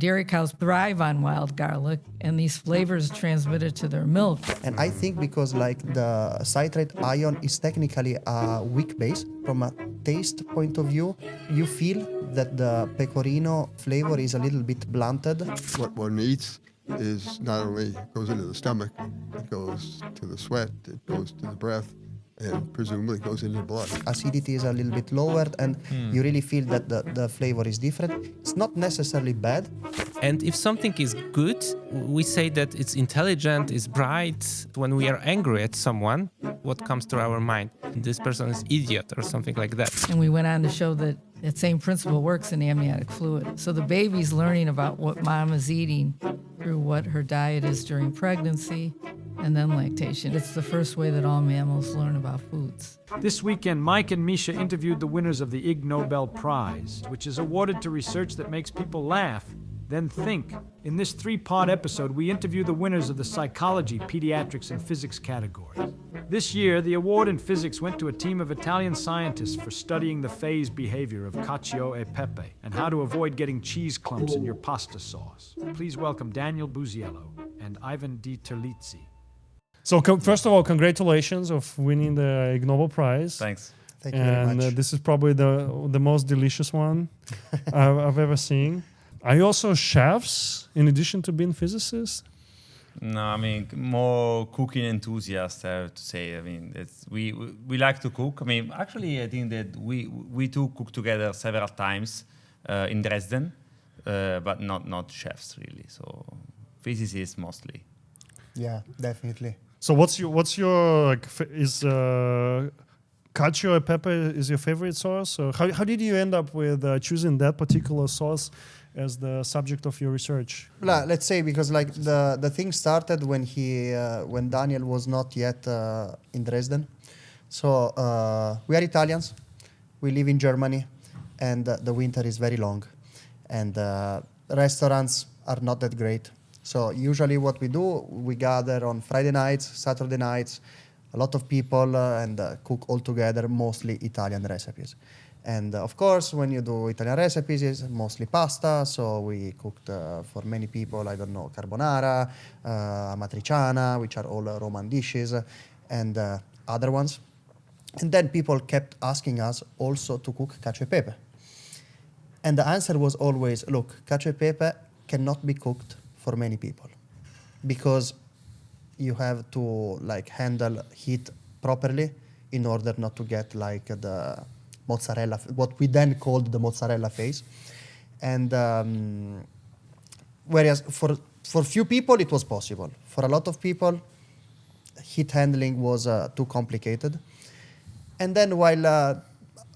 Dairy cows thrive on wild garlic, and these flavors transmitted to their milk. And I think because like the citrate ion is technically a weak base, from a taste point of view, you feel that the pecorino flavor is a little bit blunted. What one eats is not only goes into the stomach, it goes to the sweat, it goes to the breath, and presumably goes into the blood. Acidity is a little bit lowered, and you really feel that the flavor is different. It's not necessarily bad. And if something is good, we say that it's intelligent, it's bright. When we are angry at someone, what comes to our mind? This person is idiot or something like that. And we went on to show that that same principle works in amniotic fluid. So the baby's learning about what mom is eating through what her diet is during pregnancy and then lactation. It's the first way that all mammals learn about foods. This weekend, Mike and Misha interviewed the winners of the Ig Nobel Prize, which is awarded to research that makes people laugh, then think. In this 3-part episode, we interview the winners of the psychology, pediatrics, and physics categories. This year, the award in physics went to a team of Italian scientists for studying the phase behavior of Cacio and Pepe and how to avoid getting cheese clumps in your pasta sauce. Please welcome Daniel Buziello and Ivan Di Terlizzi. So first of all, congratulations of winning the Ig Nobel Prize. Thanks. Thank you very much. And this is probably the most delicious one I've ever seen. Are you also chefs in addition to being physicists? No, I mean, more cooking enthusiast, I have to say. I mean, we like to cook. I mean, actually, I think that we two cook together several times in Dresden, but not chefs really. So physicists mostly. Yeah, definitely. So what's your like, is Cacio e Pepe is your favorite sauce? So how did you end up with choosing that particular sauce as the subject of your research? Let's say because like the thing started when Daniel was not yet in Dresden. So we are Italians, we live in Germany, and the winter is very long, and restaurants are not that great. So usually what we do, we gather on Friday nights, Saturday nights, a lot of people, and cook all together, mostly Italian recipes. And of course, when you do Italian recipes, it's mostly pasta. So we cooked for many people, I don't know, carbonara, amatriciana, which are all Roman dishes, and other ones. And then people kept asking us also to cook cacio e pepe. And the answer was always, look, cacio e pepe cannot be cooked for many people because you have to like handle heat properly in order not to get like the mozzarella, what we then called the mozzarella phase. And whereas for few people it was possible. For a lot of people, heat handling was too complicated. And then while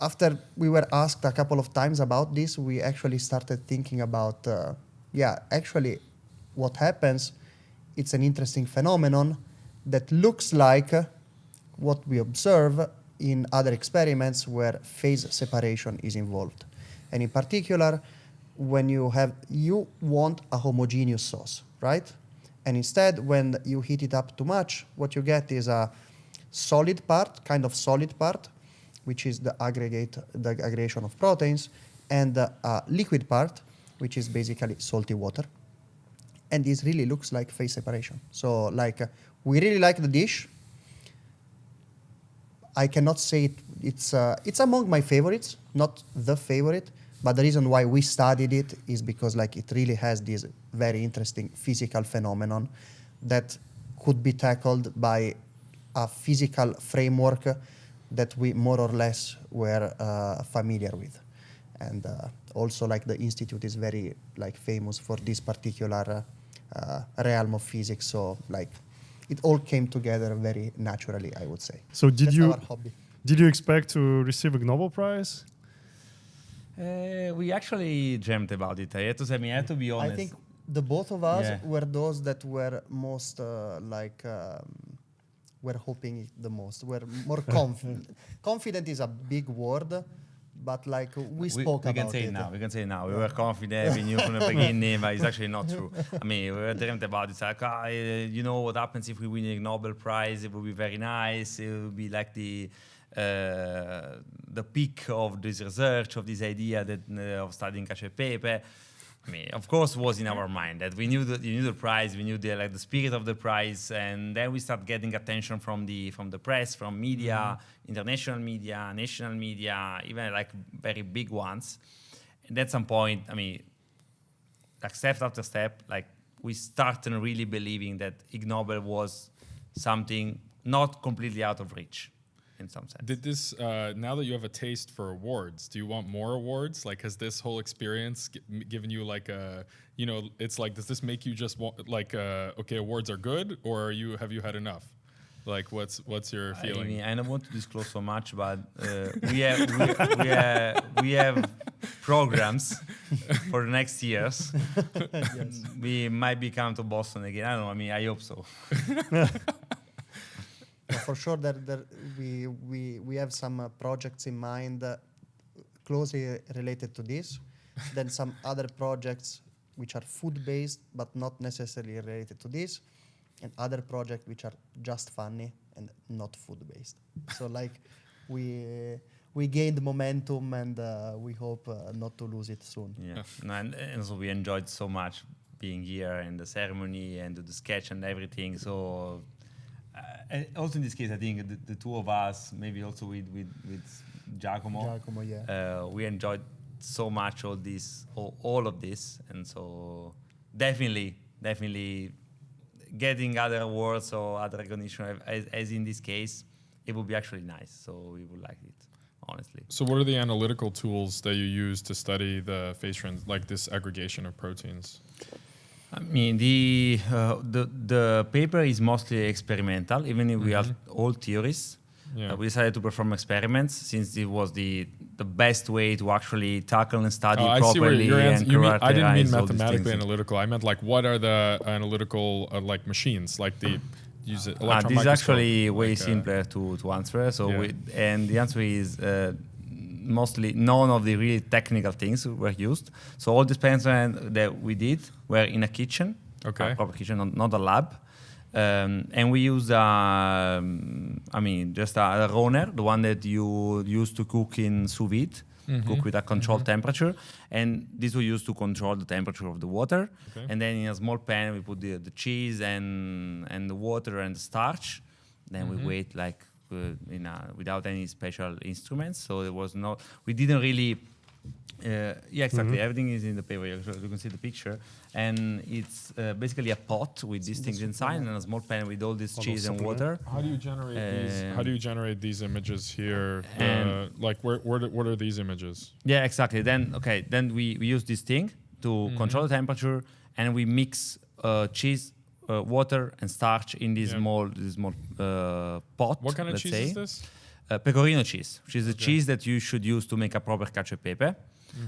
after we were asked a couple of times about this, we actually started thinking about, actually what happens, it's an interesting phenomenon that looks like what we observe in other experiments where phase separation is involved. And in particular, when you want a homogeneous sauce, right? And instead, when you heat it up too much, what you get is a solid part, kind of solid part, which is the aggregation of proteins, and a liquid part, which is basically salty water. And this really looks like phase separation. So like, we really like the dish. I cannot say it's among my favorites, not the favorite, but the reason why we studied it is because like it really has this very interesting physical phenomenon that could be tackled by a physical framework that we more or less were familiar with. And also like the institute is very like famous for this particular realm of physics. So like it all came together very naturally, I would say. So That's our hobby. Did you expect to receive a Nobel Prize? We actually dreamt about it. I have to say, I have to be honest. I think the both of us were those that were most were hoping it the most. We're more confident. Confident is a big word, but like we spoke about it. We can say it now. We were confident. We knew from the beginning, but it's actually not true. I mean, we dreamt about it. It's like, you know what happens if we win a Nobel Prize? It would be very nice. It would be like the peak of this research, of this idea that of studying cacio e pepe. I mean, of course, was in our mind that we knew the prize, we knew the spirit of the prize, and then we start getting attention from the press, from media, international media, national media, even like very big ones. And at some point, I mean, like step after step, like we started really believing that Ig Nobel was something not completely out of reach. In some sense. Did this, now that you have a taste for awards, do you want more awards? Like, has this whole experience given you like a, you know, it's like, does this make you just want, like, okay, awards are good, or have you had enough? Like, what's your feeling? I mean, I don't want to disclose so much, but we have programs for the next years. Yes. We might be coming to Boston again. I don't know. I mean, I hope so. For sure, we have some projects in mind closely related to this. Then some other projects which are food-based but not necessarily related to this, and other projects which are just funny and not food-based. So like we gained momentum, and we hope not to lose it soon. Yeah, no, and so we enjoyed so much being here and the ceremony and the sketch and everything. So. And also in this case, I think the two of us, maybe also with Giacomo, Yeah. We enjoyed so much all of this, and so definitely getting other awards or other recognition, as in this case, it would be actually nice. So we would like it, honestly. So what are the analytical tools that you use to study the phase trends, like this aggregation of proteins? I mean, the paper is mostly experimental, even if we are all theorists. Yeah. We decided to perform experiments since it was the best way to actually tackle and study I see where properly your and answer. I didn't mean characterize all these mathematically things. analytical. I meant like, what are the analytical like machines, like the use it electron This is microscope, actually way like, simpler to answer. So Yeah. and the answer is mostly none of the really technical things were used. So all the experiments that we did were in a kitchen, Okay. a proper kitchen, not a lab. And we used, I mean, just a roner, the one that you use to cook in sous vide, cook with a controlled temperature. And this we use to control the temperature of the water. Okay. And then in a small pan, we put the cheese and the water and the starch. Then we wait like without any special instruments. So there was no, we didn't really, yeah, exactly. Everything is in the paper. You can see the picture. And it's basically a pot with these things inside and a small pan with all this cheese and water. How do you generate these? How do you generate these images here? Like, what are these images? Yeah, exactly. Then we use this thing to control the temperature, and we mix cheese, water, and starch in this small pot. What kind of let's cheese say. is this? Pecorino cheese, which is the cheese that you should use to make a proper cacio e pepe.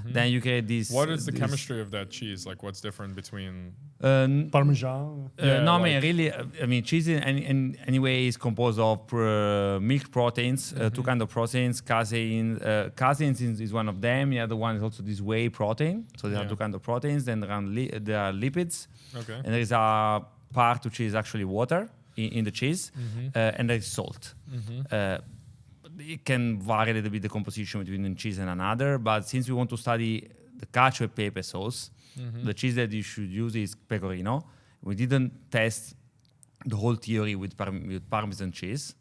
Then you create this. What is the chemistry of that cheese? Like, what's different between? Parmesan. No, I mean, like- really, I mean, cheese in any way is composed of milk proteins, two kinds of proteins. Casein, casein is one of them. The other one is also this whey protein. So there are two kinds of proteins. Then there are lipids. Okay. And there is a part which is actually water in the cheese, and there is salt. It can vary a little bit the composition between one cheese and another, but since we want to study the cacio e pepe sauce, the cheese that you should use is pecorino. We didn't test the whole theory with Parmesan cheese,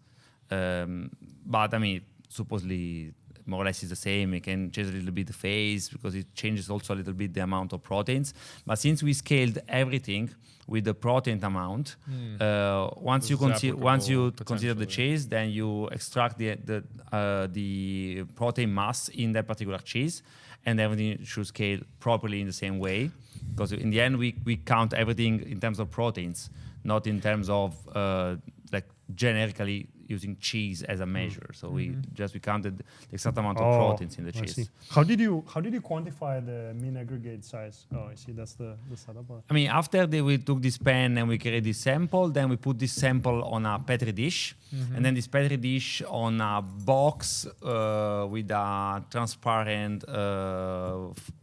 but I mean, supposedly more or less is the same. It can change a little bit the phase because it changes also a little bit the amount of proteins. But since we scaled everything with the protein amount, once you consider the cheese, then you extract the protein mass in that particular cheese, and everything should scale properly in the same way. Because in the end, we count everything in terms of proteins, not in terms of like generically using cheese as a measure. So we counted the exact amount of proteins in the I cheese. see. How did you quantify the mean aggregate size? Oh, I see. That's the setup. I mean, after we took this pen and we created this sample, then we put this sample on a Petri dish, and then this Petri dish on a box with a transparent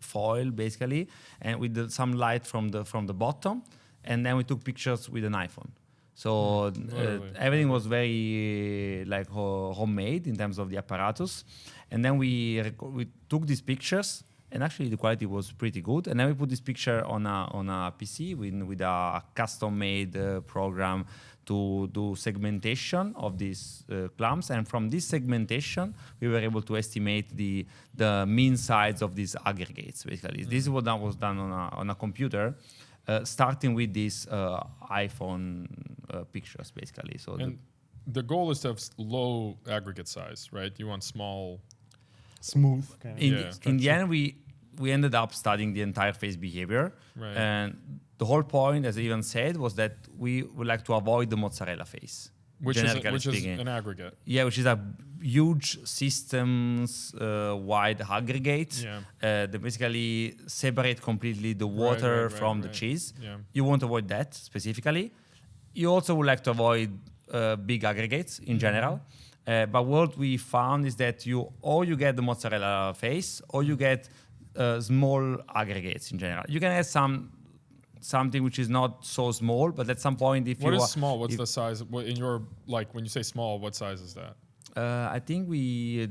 foil, basically, and with some light from the bottom, and then we took pictures with an iPhone. So everything was very homemade in terms of the apparatus, and then we took these pictures And actually, the quality was pretty good. And then we put this picture on a PC with a custom-made program to do segmentation of these clumps. And from this segmentation, we were able to estimate the mean size of these aggregates, basically. This is what was done on a computer, starting with these iPhone pictures, basically. So And the goal is to have low aggregate size, right? You want small. Smooth. Kind of. in the end, we ended up studying the entire face behavior. Right. And the whole point, as I even said, was that we would like to avoid the mozzarella face. Which is generically speaking. an aggregate. Yeah, which is a huge systems wide aggregate that basically separate completely the water from the cheese. Yeah. You want to avoid that specifically. You also would like to avoid big aggregates in general. But what we found is that you get the mozzarella face, or you get small aggregates in general. You can have something which is not so small, but at some point, if What you is small? What's the size? In your, like, when you say small, what size is that? I think we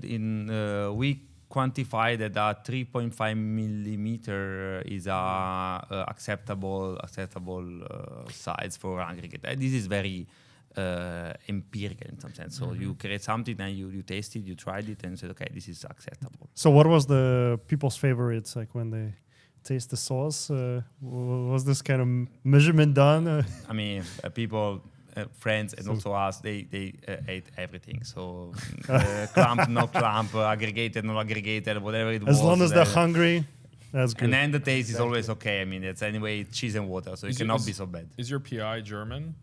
quantified that a 3.5 millimeter is a acceptable size for aggregate. This is very empirical in some sense. So you create something and you taste it, you tried it, and said, okay, this is acceptable. So what was the people's favorites, like when they taste the sauce? Was this kind of measurement done? I mean, people, friends, and also us, they ate everything. So clump, no clump, aggregated, no aggregated, whatever it was. As long as they're hungry, that's good. And then the taste is always okay. I mean, it's anyway cheese and water, so it cannot be so bad. Is your PI German?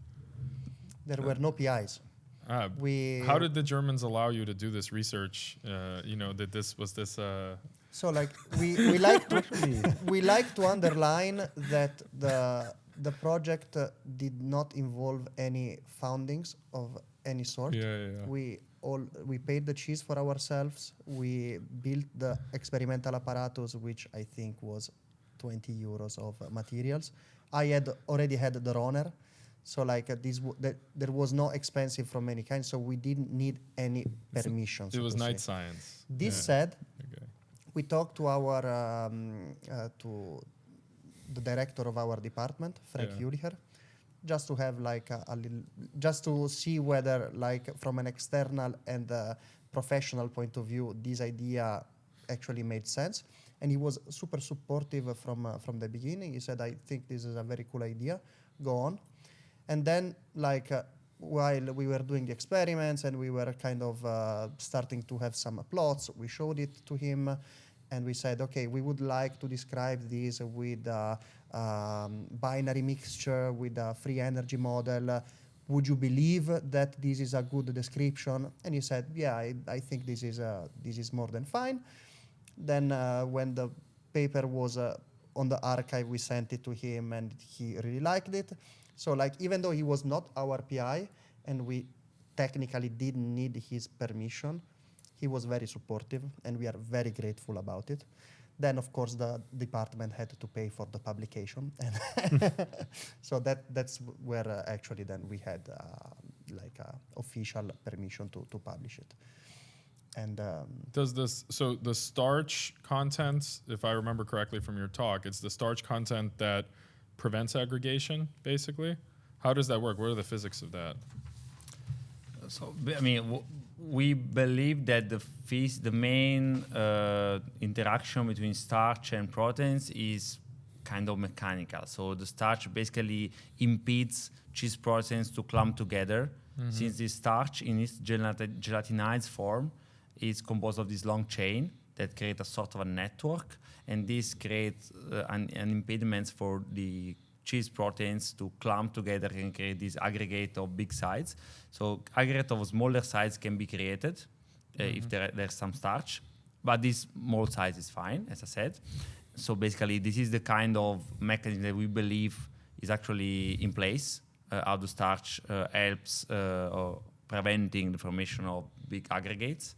There were no PIs. How did the Germans allow you to do this research? So like we like to underline that the project did not involve any foundings of any sort. We paid the cheese for ourselves. We built the experimental apparatus, which I think was 20 euros of materials. I had already had the runner. So like there was no expensive from any kind, so we didn't need any permissions. It was night science. This said, we talked to our to the director of our department, Frank Julicher, just to have like a little, just to see whether like from an external and professional point of view, this idea actually made sense. And he was super supportive from the beginning. He said, I think this is a very cool idea, go on. And then, like, while we were doing the experiments and we were kind of starting to have some plots, we showed it to him, and we said, okay, we would like to describe this with a binary mixture, with a free energy model. Would you believe that this is a good description? And he said, yeah, I think this is more than fine. Then when the paper was on the archive, we sent it to him, and he really liked it. So like, even though he was not our PI and we technically didn't need his permission, he was very supportive, and we are very grateful about it. Then, of course, the department had to pay for the publication. And so that's where actually then we had like official permission to publish it. And so the starch content, if I remember correctly from your talk, it's the starch content that prevents aggregation, basically? How does that work? What are the physics of that? So, I mean, we believe that the main interaction between starch and proteins is kind of mechanical. So the starch basically impedes cheese proteins to clump together, since the starch in its gelatinized form is composed of this long chain that create a sort of a network, and this creates an impediment for the cheese proteins to clump together and create this aggregate of big sides. So aggregate of smaller size can be created if there's some starch, but this small size is fine, as I said. So basically, this is the kind of mechanism that we believe is actually in place. How the starch helps preventing the formation of big aggregates.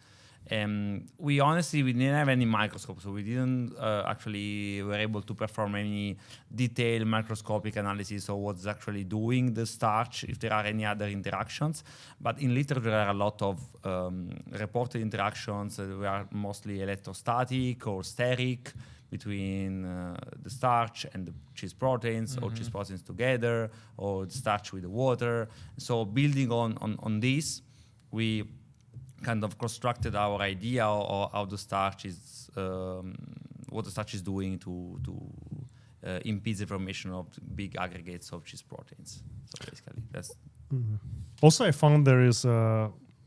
We didn't have any microscope, so we didn't actually were able to perform any detailed microscopic analysis of what's actually doing the starch, if there are any other interactions. But in literature, there are a lot of reported interactions that were mostly electrostatic or steric, between the starch and the cheese proteins, or cheese proteins together, or the starch with the water. So building on this, we kind of constructed our idea of how the starch is, what the starch is doing to impede the formation of big aggregates of cheese proteins. So basically, that's. Also, I found there is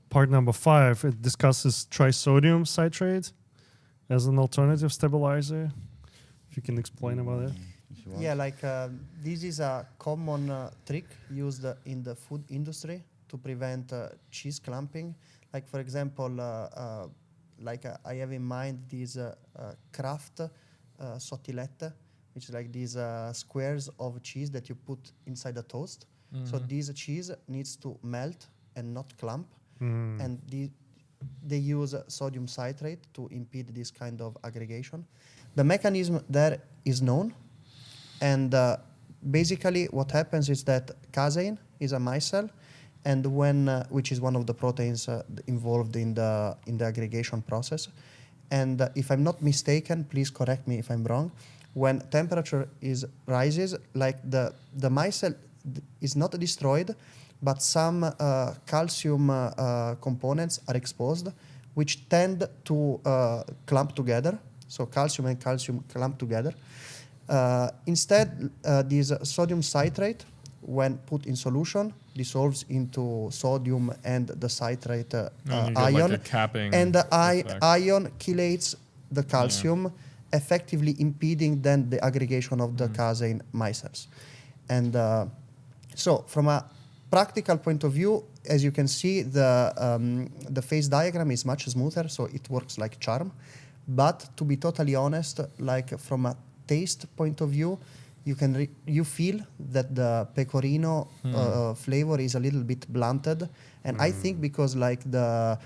part number 5. It discusses trisodium citrate as an alternative stabilizer. If you can explain about it. Yeah, like this is a common trick used in the food industry to prevent cheese clumping. Like for example, I have in mind these Kraft sottilette, which is like these squares of cheese that you put inside a toast. So this cheese needs to melt and not clump, and they use sodium citrate to impede this kind of aggregation. The mechanism there is known, and basically what happens is that casein is a micelle, and when which is one of the proteins involved in the aggregation process. And if I'm not mistaken, please correct me if I'm wrong, when temperature rises, like the micelle is not destroyed, but some calcium components are exposed, which tend to clump together. So calcium and calcium clump together. Instead, this sodium citrate, when put in solution, dissolves into sodium and the citrate And you get ion, like a capping and the effect. ion chelates the calcium, effectively impeding then the aggregation of the casein micelles. And so from a practical point of view, as you can see, the phase diagram is much smoother, so it works like charm. But to be totally honest, like from a taste point of view, you feel that the pecorino flavor is a little bit blunted, and I think because like the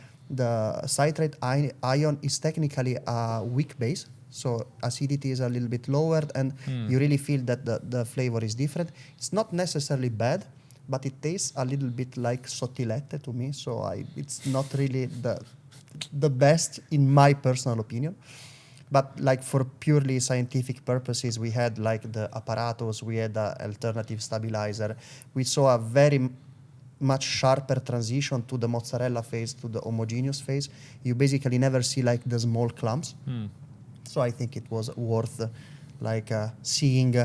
citrate ion is technically a weak base, so acidity is a little bit lowered, and you really feel that the flavor is different. It's not necessarily bad, but it tastes a little bit like sottilette to me, so it's not really the best in my personal opinion. But like for purely scientific purposes, we had like the apparatus, we had the alternative stabilizer. We saw a very much sharper transition to the mozzarella phase, to the homogeneous phase. You basically never see like the small clumps. So I think it was worth seeing,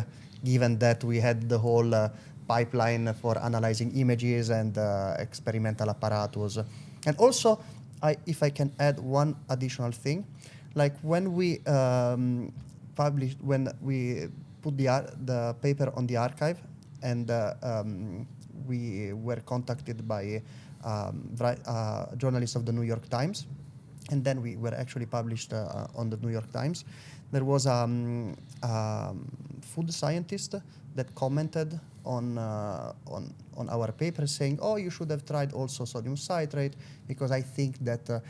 given that we had the whole pipeline for analyzing images and experimental apparatus. And also, if I can add one additional thing, like when we when we put the paper on the archive, and we were contacted by journalists of the New York Times, and then we were actually published on the New York Times. There was a food scientist that commented on our paper saying, "Oh, you should have tried also sodium citrate, because I think that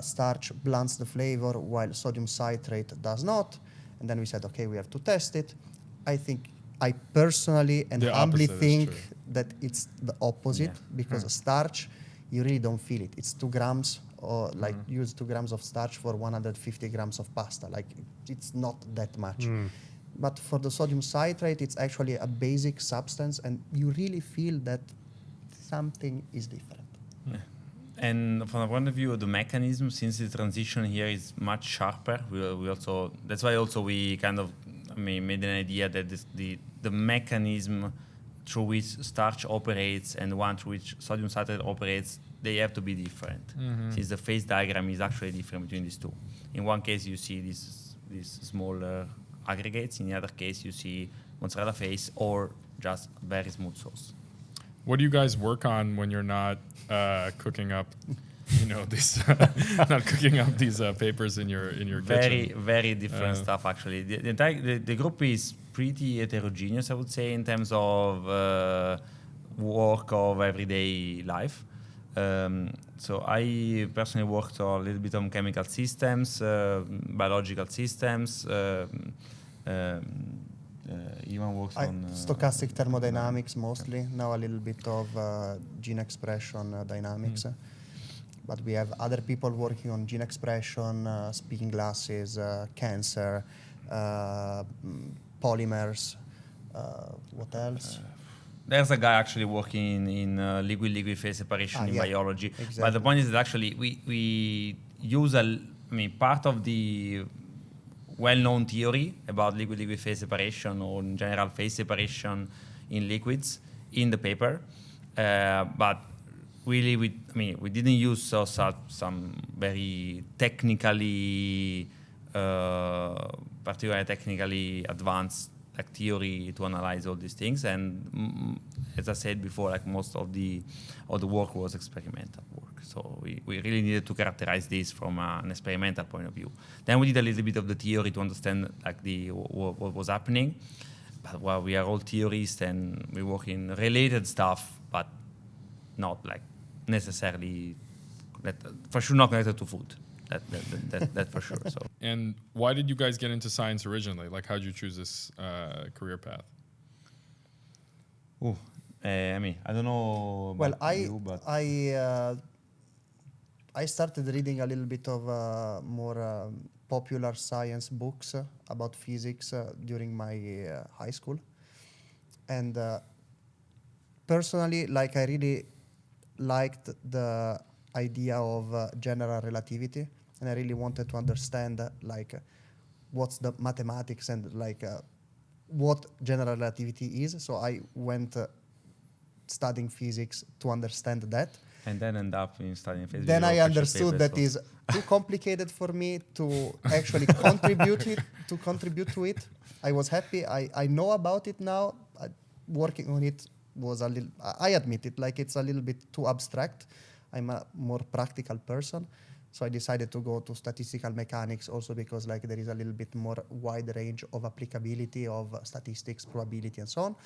starch blunts the flavor while sodium citrate does not." And then we said, "Okay, we have to test it." I personally and The humbly opposite is think true. that it's the opposite, because starch, you really don't feel it. It's 2 grams, or like use 2 grams of starch for 150 grams of pasta. Like it's not that much. But for the sodium citrate, it's actually a basic substance, and you really feel that something is different. And from the point of view of the mechanism, since the transition here is much sharper, we also, that's why also we kind of made an idea that the mechanism through which starch operates and one through which sodium citrate operates, they have to be different. Since the phase diagram is actually different between these two. In one case, you see these smaller aggregates. In the other case, you see mozzarella phase or just very smooth sauce. What do you guys work on when you're not cooking up, these not cooking up these papers in your kitchen? Very different stuff actually. The group is pretty heterogeneous, I would say, in terms of work of everyday life. So I personally worked a little bit on chemical systems, biological systems. Ivan works on stochastic thermodynamics mostly. Now a little bit of gene expression dynamics. But we have other people working on gene expression, speaking glasses, cancer, polymers. What else? There's a guy actually working in liquid-liquid phase separation in yeah, biology. exactly. But the point is that actually we use part of the well-known theory about liquid-liquid phase separation, or in general phase separation in liquids, in the paper. But really, we didn't use some very technically, particularly technically advanced theory to analyze all these things. And as I said before, most of the work was experimental work. So we really needed to characterize this from an experimental point of view. Then we did a little bit of the theory to understand what was happening. But well, we are all theorists and we work in related stuff, but not necessarily, for sure not connected to food. That for sure. So. And why did you guys get into science originally? How did you choose this career path? I don't know. Well, but I started reading a little bit of more popular science books about physics during my high school, and personally, I really liked the idea of general relativity, and I really wanted to understand what's the mathematics and what general relativity is. So I went studying physics to understand that. And then end up in studying physics. Then I understood that is too complicated for me to actually contribute to it. I was happy. I know about it now. Working on it was a little, I admit it, it's a little bit too abstract. I'm a more practical person. So I decided to go to statistical mechanics also because there is a little bit more wide range of applicability of statistics, probability, and so on.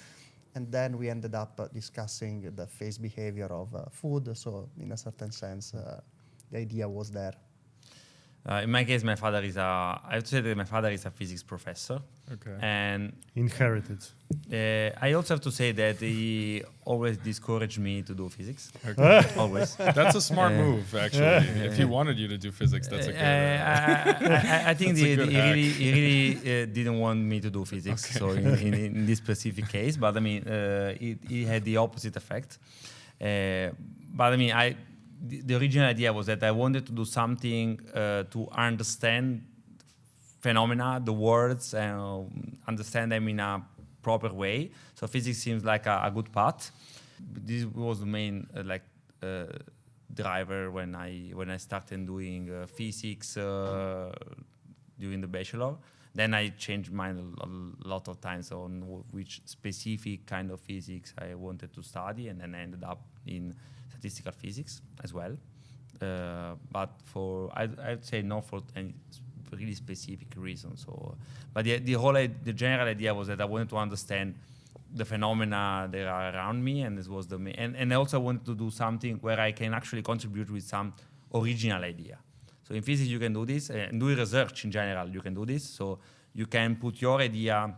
And then we ended up discussing the phase behavior of food. So in a certain sense, the idea was there. In my case, my father is I have to say that my father is a physics professor. Okay. And Inherited. I also have to say that he always discouraged me to do physics. Okay. Always. That's a smart move, actually. If he wanted you to do physics, that's a good. I think That's a good hack. he really didn't want me to do physics. Okay. So in this specific case, but he had the opposite effect. But the original idea was that I wanted to do something to understand phenomena, the words, and understand them in a proper way. So physics seems like a good path. This was the main driver when I started doing physics during the bachelor. Then I changed mine a lot of times on which specific kind of physics I wanted to study, and then I ended up in statistical physics as well. But I'd say not for any really specific reason. So, but the general idea was that I wanted to understand the phenomena that are around me, and this was the main. And I also wanted to do something where I can actually contribute with some original idea. So in physics you can do this, and doing research in general you can do this. So you can put your idea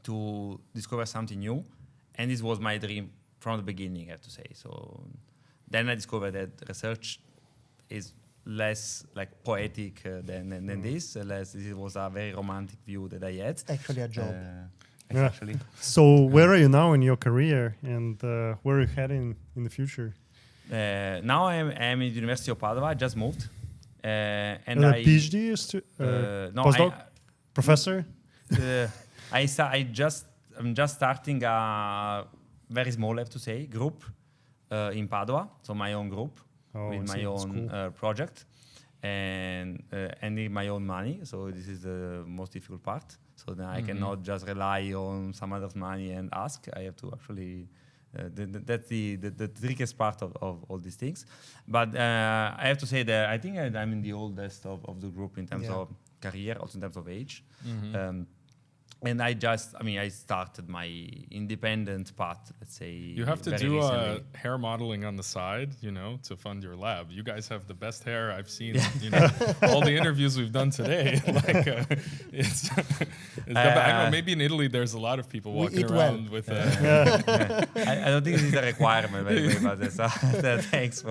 to discover something new, and this was my dream from the beginning, I have to say. So then I discovered that research is less poetic than this. This was a very romantic view that I had. Actually a job. Actually. So where are you now in your career, and where are you heading in the future? Now I am in the University of Padua. I just moved. And a I PhD no, postdoc, professor. I'm just starting a very small, I have to say, group in Padua. So my own group with my own project, and need my own money. So this is the most difficult part. So then I cannot just rely on some other's money and ask. I have to actually. That's the trickiest part of all these things. But I have to say that I think I'm in the oldest of the group in terms of career, also in terms of age. And I started my independent path, let's say. You have to do hair modeling on the side, to fund your lab. You guys have the best hair I've seen, all the interviews we've done today. It's I don't know, maybe in Italy there's a lot of people walking around with I don't think this is a requirement, by the way, but thanks.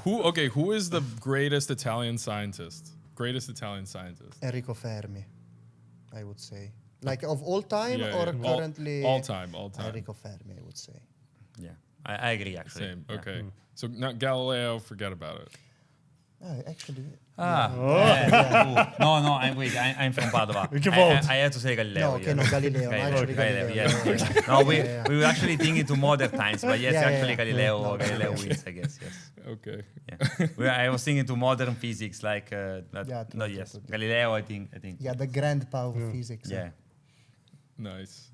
Who is the greatest Italian scientist? Enrico Fermi. I would say. Like of all time Yeah, or yeah. currently? All time. Enrico Fermi, I would say. Yeah, I agree actually. Same. Yeah. Okay. So now Galileo, forget about it. Actually, No, I'm from Padova. We can vote. I have to say Galileo. no, okay, no, Galileo. No, actually, Galileo. Yes. No, we were actually thinking to modern times, but yes, actually Galileo No, Galileo wins, I guess. Yes. Okay. Yeah. I was thinking to modern physics, like Yeah, true, no, true, yes, true. Galileo. I think. Yeah, the grandpa of physics. Yeah. Nice.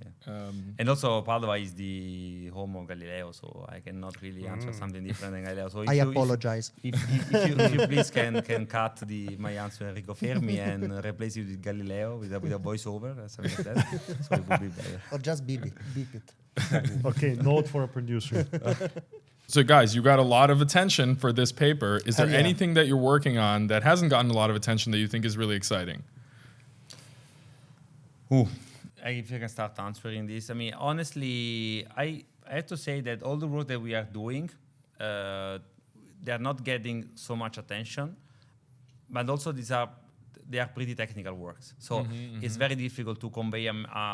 And also Padova is the home of Galileo, so I cannot really answer something different than Galileo. So I apologize. If you please can cut my answer Enrico Fermi and replace it with Galileo with a voiceover or something like that, so it would be better. Or just beep it. Okay, note for a producer. So guys, you got a lot of attention for this paper. Is there Yeah. anything that you're working on that hasn't gotten a lot of attention that you think is really exciting? If I can start answering this, I mean, honestly, I have to say that all the work that we are doing, they are not getting so much attention, but also they are pretty technical works. So it's very difficult to convey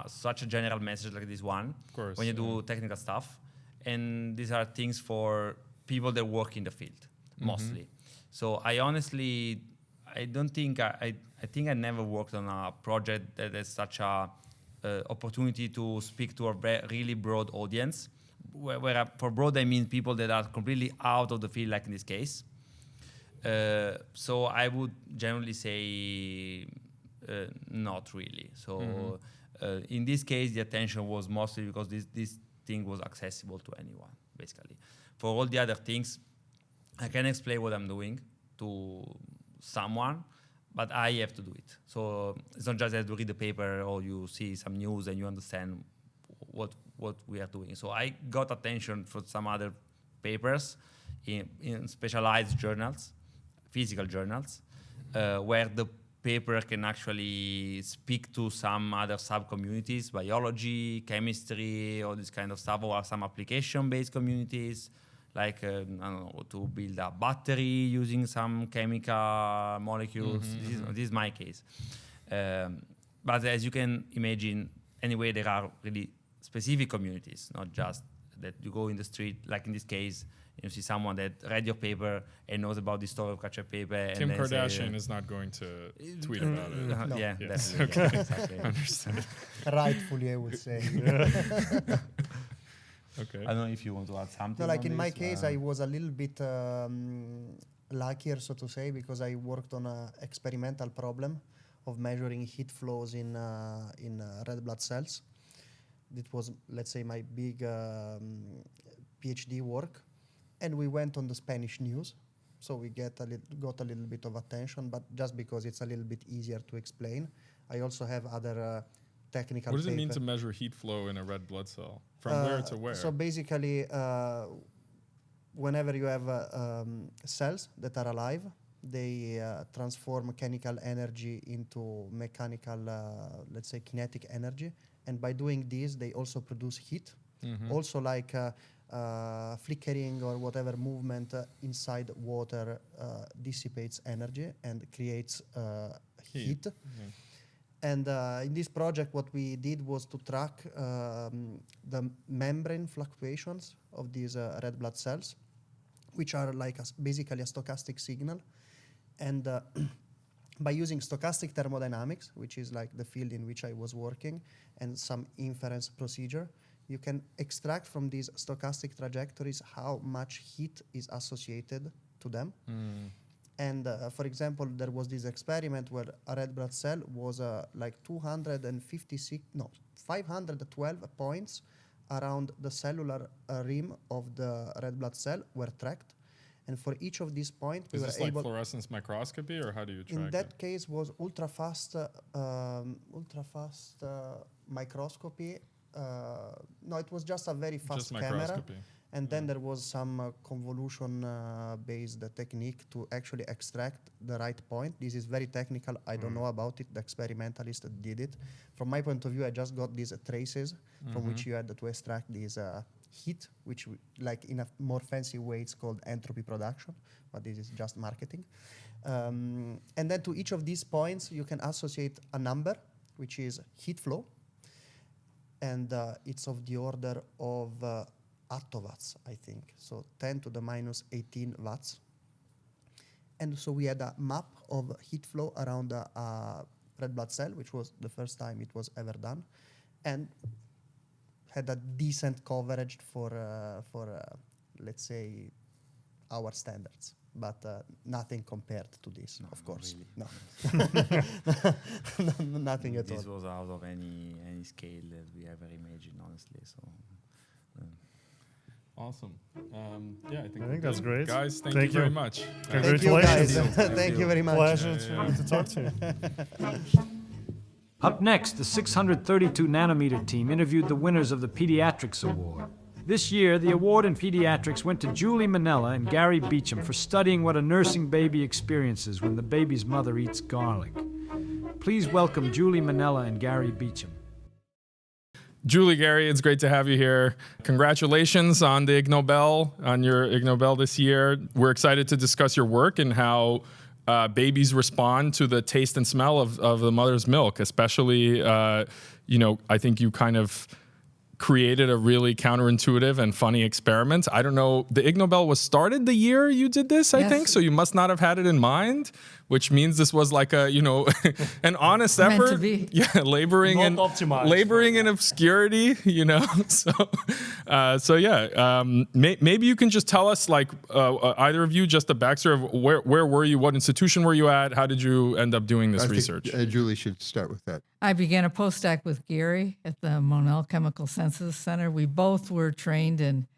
such a general message like this one course, when you do technical stuff. And these are things for people that work in the field, mostly. So I honestly, I don't think, I think I never worked on a project that has such a opportunity to speak to a really broad audience. Where for broad, I mean people that are completely out of the field, like in this case. So I would generally say not really. So in this case, the attention was mostly because this thing was accessible to anyone, basically. For all the other things, I can explain what I'm doing to someone, but I have to do it. So it's not just that you read the paper or you see some news and you understand what we are doing. So I got attention for some other papers in specialized journals, physical journals, where the paper can actually speak to some other sub-communities, biology, chemistry, all this kind of stuff, or some application-based communities, like I don't know, to build a battery using some chemical molecules. This is my case. But as you can imagine, anyway, there are really specific communities, not just that you go in the street, like in this case, you see someone that read your paper and knows about the story of Cacio Pepe. Kim and Kardashian is not going to tweet about it. No. Yeah, Yes. definitely. Okay. Yeah, exactly. Understood. Rightfully, I would say. Okay. I don't know if you want to add something. No, like on in my this, case, I was a little bit luckier, so to say, because I worked on an experimental problem of measuring heat flows in red blood cells. It was, let's say, my big PhD work, and we went on the Spanish news, so we got a little bit of attention, but just because it's a little bit easier to explain. I also have other technical. What does it mean to measure heat flow in a red blood cell? From where to where? So basically, whenever you have cells that are alive, they transform chemical energy into mechanical, let's say, kinetic energy. And by doing this, they also produce heat. Also like flickering or whatever movement inside water dissipates energy and creates heat. And in this project, what we did was to track the membrane fluctuations of these red blood cells, which are like basically a stochastic signal. And by using stochastic thermodynamics, which is like the field in which I was working, and some inference procedure, you can extract from these stochastic trajectories how much heat is associated to them. And for example, there was this experiment where a red blood cell was like 512 points around the cellular rim of the red blood cell were tracked. And for each of these points, we Is were this like able. fluorescence microscopy, or how do you track In that it? case, was ultra fast microscopy. No, it was just a very fast Just camera. microscopy. And then there was some convolution-based technique to actually extract the right point. This is very technical. I don't know about it. The experimentalist did it. From my point of view, I just got these traces from which you had to extract this heat, which, like in a more fancy way, it's called entropy production. But this is just marketing. And then to each of these points, you can associate a number, which is heat flow, and it's of the order of attowatts, I think, so 10 to the minus 18 watts. And so we had a map of heat flow around a red blood cell, which was the first time it was ever done, and had a decent coverage for let's say, our standards. But nothing compared to this, of course. Really. No. Nothing at all. This was out of any scale that we ever imagined, honestly. So. Awesome. Yeah, I think I think that's great. Guys, thank you Thank very you. much. Thank you, guys. Congratulations. Thank you very much. Pleasure to talk to you. Up next, the 632 nanometer team interviewed the winners of the Pediatrics Award. This year, the award in pediatrics went to Julie Manella and Gary Beecham for studying what a nursing baby experiences when the baby's mother eats garlic. Please welcome Julie Manella and Gary Beecham. Julie, Gary, it's great to have you here. Congratulations on the Ig Nobel, on your Ig Nobel this year. We're excited to discuss your work and how babies respond to the taste and smell of the mother's milk, especially, I think you kind of created a really counterintuitive and funny experiment. I don't know, the Ig Nobel was started the year you did this, I think, so you must not have had it in mind, which means this was like a, an honest Meant effort. to be. Yeah, laboring in obscurity, maybe you can just tell us, like, either of you, just the backstory of where were you, what institution were you at, how did you end up doing this research? think, Julie should start with that. I began a postdoc with Gary at the Monell Chemical Synthesis Center. We both were trained in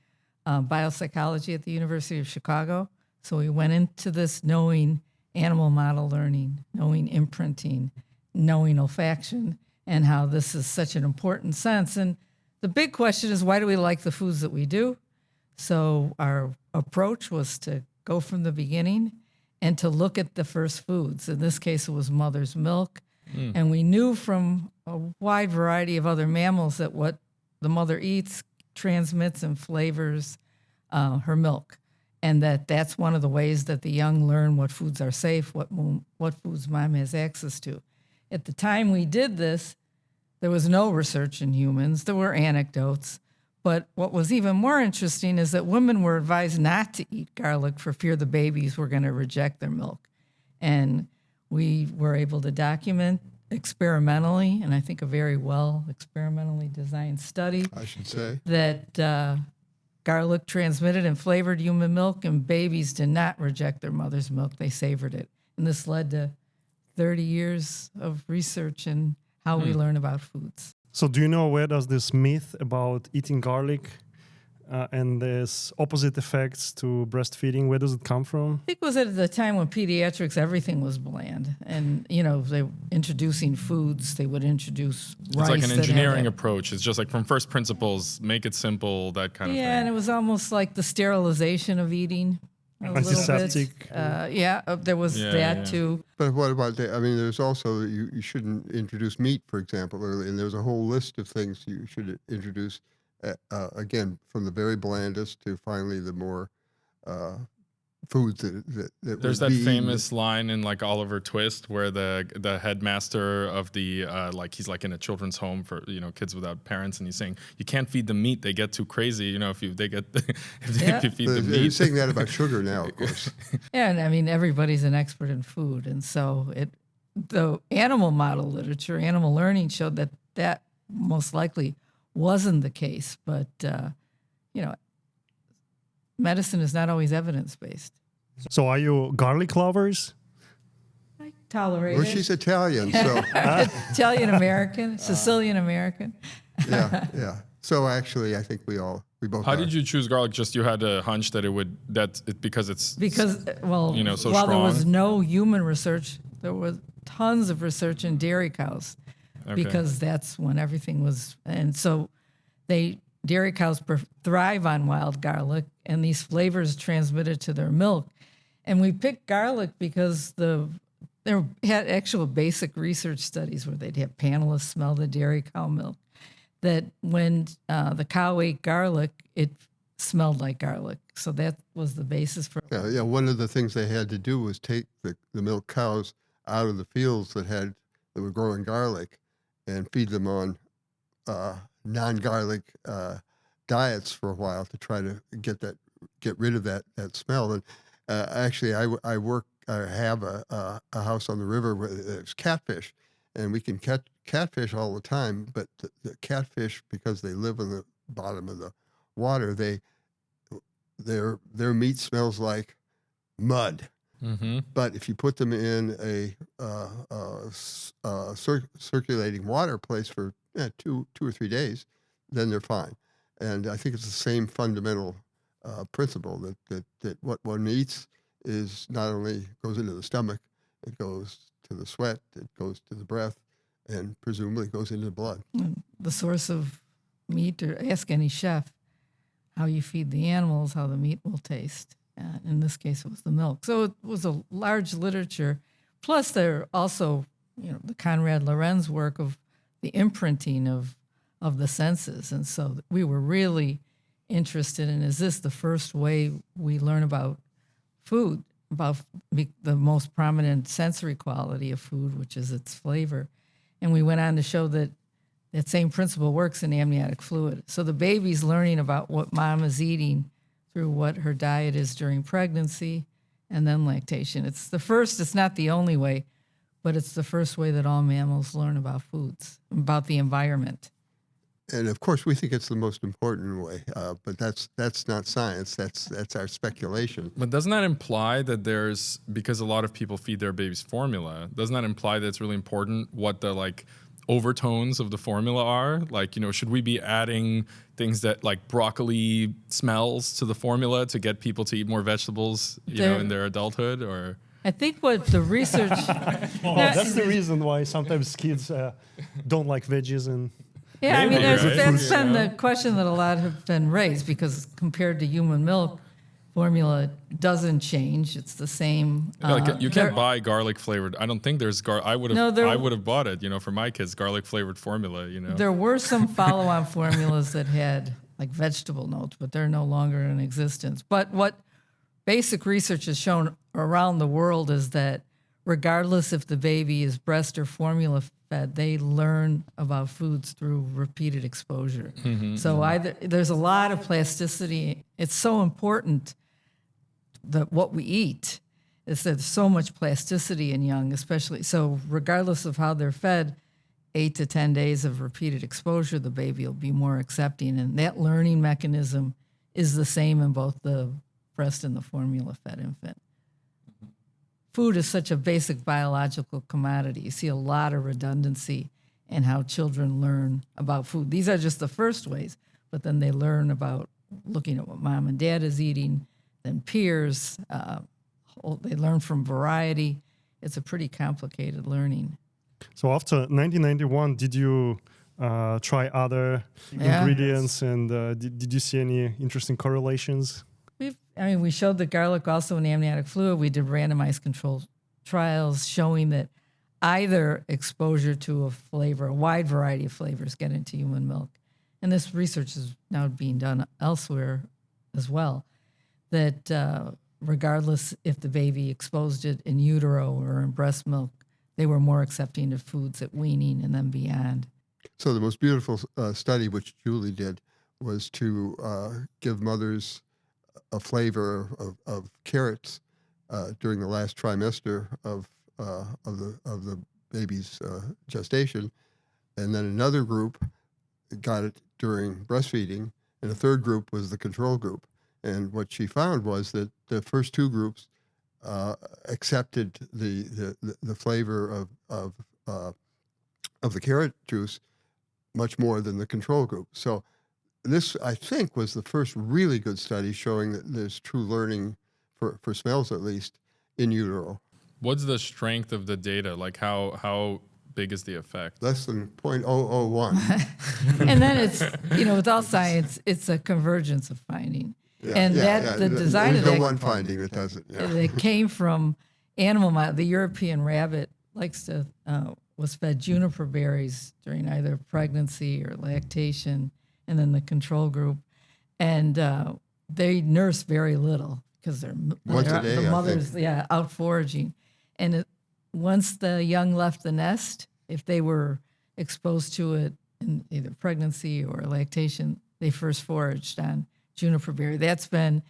biopsychology at the University of Chicago. So we went into this knowing animal model learning, knowing imprinting, knowing olfaction, and how this is such an important sense. And the big question is, why do we like the foods that we do? So our approach was to go from the beginning and to look at the first foods. In this case, it was mother's milk. And we knew from a wide variety of other mammals that what the mother eats transmits and flavors her milk. And that's one of the ways that the young learn what foods are safe, what foods mom has access to. At the time we did this, there was no research in humans. There were anecdotes. But what was even more interesting is that women were advised not to eat garlic for fear the babies were going to reject their milk. And we were able to document experimentally, and I think a very well experimentally designed study, I should say. that garlic transmitted and flavored human milk, and babies did not reject their mother's milk. They savored it. And this led to 30 years of research in how we learn about foods. So do you know where does this myth about eating garlic and this opposite effects to breastfeeding, where does it come from? I think it was at the time when pediatrics, everything was bland. And, they were introducing foods. They would introduce rice. It's like an that had engineering that- approach. It's just like from first principles, make it simple, that kind of thing. Yeah, and it was almost like the sterilization of eating. A little bit. Antiseptic. There was that too. But what about that? I mean, there's also, you shouldn't introduce meat, for example, early, and there's a whole list of things you should introduce, again, from the very blandest to finally the more foods that There's that famous line in like Oliver Twist where the headmaster of the he's like in a children's home for kids without parents, and he's saying you can't feed them meat, they get too crazy, if you feed them They're meat. saying that about sugar now, of course. Yeah, and I mean, everybody's an expert in food. And so the animal model literature, animal learning showed that most likely wasn't the case. But, medicine is not always evidence-based. So are you garlic lovers? I tolerate Well, it. she's Italian, so Italian-American, Sicilian-American. yeah. So actually, I think we both. How are. did you choose garlic? Just you had a hunch that because Because, so while there was strong? no human research, there was tons of research in dairy cows. Because that's when everything was, and so dairy cows thrive on wild garlic, and these flavors transmitted to their milk. And we picked garlic because there had actual basic research studies where they'd have panelists smell the dairy cow milk, that when the cow ate garlic, it smelled like garlic. So that was the basis for. Yeah. One of the things they had to do was take the milk cows out of the fields that were growing garlic, and feed them on non-garlic diets for a while to try to get rid of that smell. And actually, I have a house on the river where there's catfish, and we can catch catfish all the time. But the catfish, because they live in the bottom of the water, their meat smells like mud. Mm-hmm. But if you put them in a circulating water place for 2 or 3 days, then they're fine. And I think it's the same fundamental principle that what one eats is not only goes into the stomach, it goes to the sweat, it goes to the breath, and presumably goes into the blood. The source of meat, or ask any chef how you feed the animals, how the meat will taste. In this case, it was the milk. So it was a large literature. Plus, there also, the Konrad Lorenz work of the imprinting of the senses. And so we were really interested in, is this the first way we learn about food, about the most prominent sensory quality of food, which is its flavor. And we went on to show that that same principle works in amniotic fluid. So the baby's learning about what mom is eating through what her diet is during pregnancy and then lactation. It's not the only way, but it's the first way that all mammals learn about foods, about the environment. And of course, we think it's the most important way, but that's not science. That's our speculation. But doesn't that imply that because a lot of people feed their babies formula, doesn't that imply that it's really important what the overtones of the formula are? Should we be adding things that like broccoli smells to the formula to get people to eat more vegetables, in their adulthood? Or I think what the research... Well, that's the reason why sometimes kids don't like veggies and... Yeah, Maybe, right? that's been the question that a lot have been raised, because compared to human milk, formula doesn't change. It's the same. you can't buy garlic flavored. I don't think there's I would have bought it, for my kids, garlic flavored formula, There were some follow-on formulas that had like vegetable notes, but they're no longer in existence. But what basic research has shown around the world is that regardless if the baby is breast or formula fed, they learn about foods through repeated exposure. Mm-hmm. So there's a lot of plasticity. It's so important that what we eat is that there's so much plasticity in young, especially. So regardless of how they're fed, 8 to 10 days of repeated exposure, the baby will be more accepting. And that learning mechanism is the same in both the breast and the formula-fed infant. Food is such a basic biological commodity. You see a lot of redundancy in how children learn about food. These are just the first ways, but then they learn about looking at what mom and dad is eating, then peers. They learn from variety. It's a pretty complicated learning. So after 1991, did you try other ingredients, and did you see any interesting correlations? We showed the garlic also in amniotic fluid. We did randomized controlled trials showing that either exposure to a flavor, a wide variety of flavors, get into human milk. And this research is now being done elsewhere as well, that regardless if the baby exposed it in utero or in breast milk, they were more accepting of foods at weaning and then beyond. So the most beautiful study, which Julie did, was to give mothers a flavor of carrots during the last trimester of the baby's gestation, and then another group got it during breastfeeding, and a third group was the control group. And what she found was that the first two groups accepted the flavor of the carrot juice much more than the control group. So this, I think, was the first really good study showing that there's true learning, for smells at least, in utero. What's the strength of the data? Like how big is the effect? Less than 0.001. And then it's, with all science, it's a convergence of finding. The design of There's that, no one finding that does it. Yeah. it came from animal model. The European rabbit was fed juniper berries during either pregnancy or lactation, and then the control group. And they nurse very little because Once a day, the I mother's think. out foraging. And once the young left the nest, if exposed to it in either pregnancy or lactation, they first foraged on juniper berry. That's been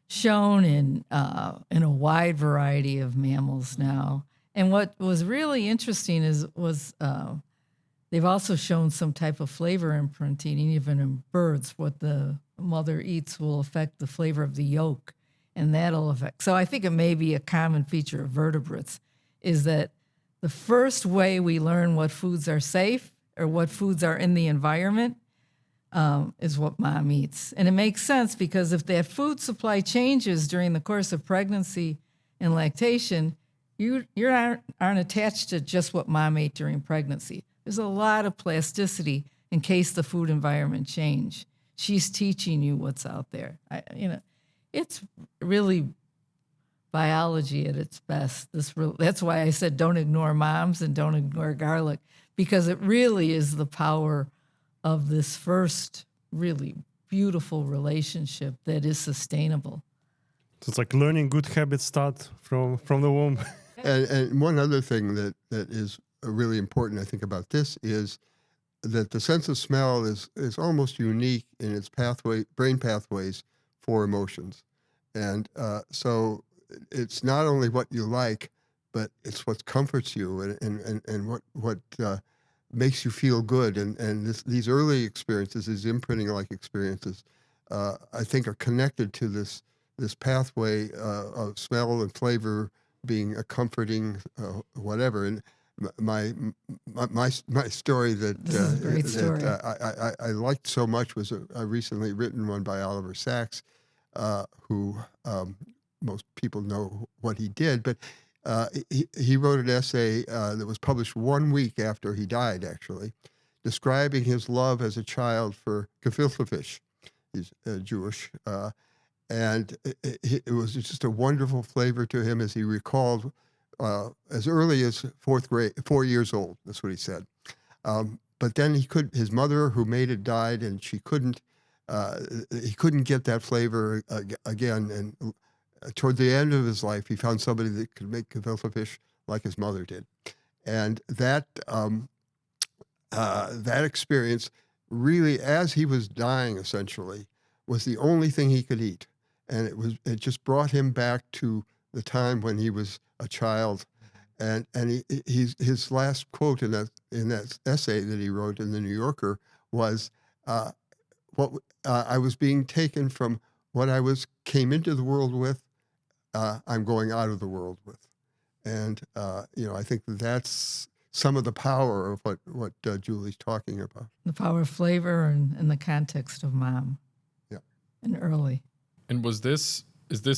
shown in a wide variety of mammals now. And what was really interesting was they've also shown some type of flavor imprinting, even in birds. What the mother eats will affect the flavor of the yolk, and that'll affect. So I think it may be a common feature of vertebrates, is that the first way we learn what foods are safe or what foods are in the environment is what mom eats. And it makes sense because if that food supply changes during the course of pregnancy and lactation, you aren't attached to just what mom ate during pregnancy. There's a lot of plasticity in case the food environment change. She's teaching you what's out there. It's really biology at its best. That's why I said don't ignore moms and don't ignore garlic, because it really is the power of this first really beautiful relationship that is sustainable. So it's like learning good habits start from the womb. And one other thing that is really important, I think, about this is that the sense of smell is almost unique in its brain pathways for emotions. And so it's not only what you like, but it's what comforts you and what makes you feel good. And these early experiences, these imprinting-like experiences, I think are connected to this pathway of smell and flavor being a comforting whatever. And my story that, This is a great story. that I liked so much was a recently written one by Oliver Sacks, who most people know what he did, but he wrote an essay that was published 1 week after he died, actually, describing his love as a child for gefilte fish. He's Jewish. And it was just a wonderful flavor to him as he recalled as early as 4 years old. That's what he said. But then his mother who made it died, and he couldn't get that flavor again. And toward the end of his life, he found somebody that could make gefilte fish like his mother did. And that experience really, as he was dying essentially, was the only thing he could eat. And it just brought him back to the time when he was a child. And his last quote in that essay that he wrote in the New Yorker was, I was being taken from what I came into the world with, I'm going out of the world with. And I think that's some of the power of what Julie's talking about. The power of flavor and the context of mom. Yeah. And early. And is this